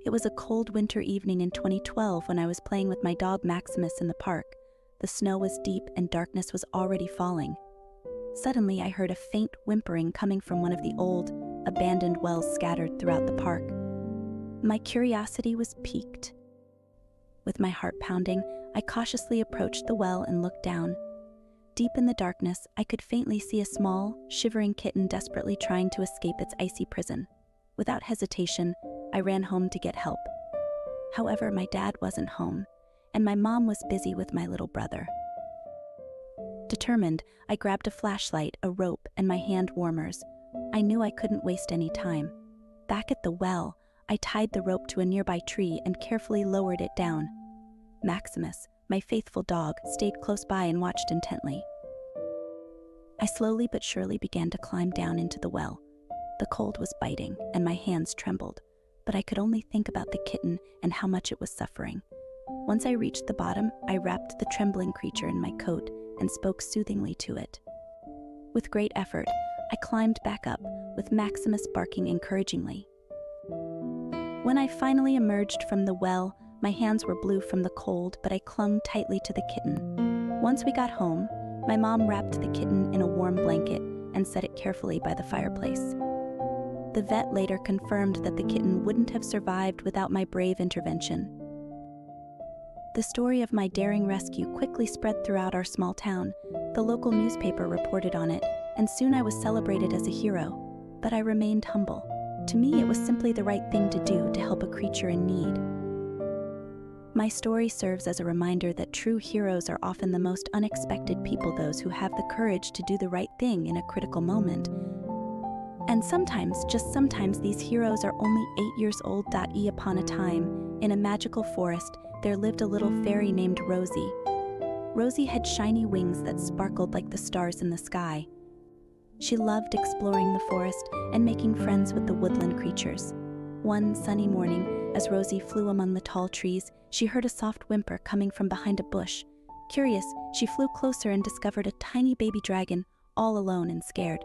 It was a cold winter evening in 2012 when I was playing with my dog Maximus in the park. The snow was deep and darkness was already falling. Suddenly, I heard a faint whimpering coming from one of the old, abandoned wells scattered throughout the park. My curiosity was piqued. With my heart pounding, I cautiously approached the well and looked down. Deep in the darkness, I could faintly see a small, shivering kitten desperately trying to escape its icy prison. Without hesitation, I ran home to get help. However, my dad wasn't home, and my mom was busy with my little brother. Determined, I grabbed a flashlight, a rope, and my hand warmers. I knew I couldn't waste any time. Back at the well, I tied the rope to a nearby tree and carefully lowered it down. Maximus, my faithful dog, stayed close by and watched intently. I slowly but surely began to climb down into the well. The cold was biting, and my hands trembled, but I could only think about the kitten and how much it was suffering. Once I reached the bottom, I wrapped the trembling creature in my coat and spoke soothingly to it. With great effort, I climbed back up, with Maximus barking encouragingly. When I finally emerged from the well, my hands were blue from the cold, but I clung tightly to the kitten. Once we got home, my mom wrapped the kitten in a warm blanket and set it carefully by the fireplace. The vet later confirmed that the kitten wouldn't have survived without my brave intervention. The story of my daring rescue quickly spread throughout our small town. The local newspaper reported on it, and soon I was celebrated as a hero. But I remained humble. To me, it was simply the right thing to do to help a creature in need. My story serves as a reminder that true heroes are often the most unexpected people, those who have the courage to do the right thing in a critical moment. And sometimes, just sometimes, these heroes are only 8 years old. Upon a time, in a magical forest, there lived a little fairy named Rosie. Rosie had shiny wings that sparkled like the stars in the sky. She loved exploring the forest and making friends with the woodland creatures. One sunny morning, as Rosie flew among the tall trees, she heard a soft whimper coming from behind a bush. Curious, she flew closer and discovered a tiny baby dragon, all alone and scared.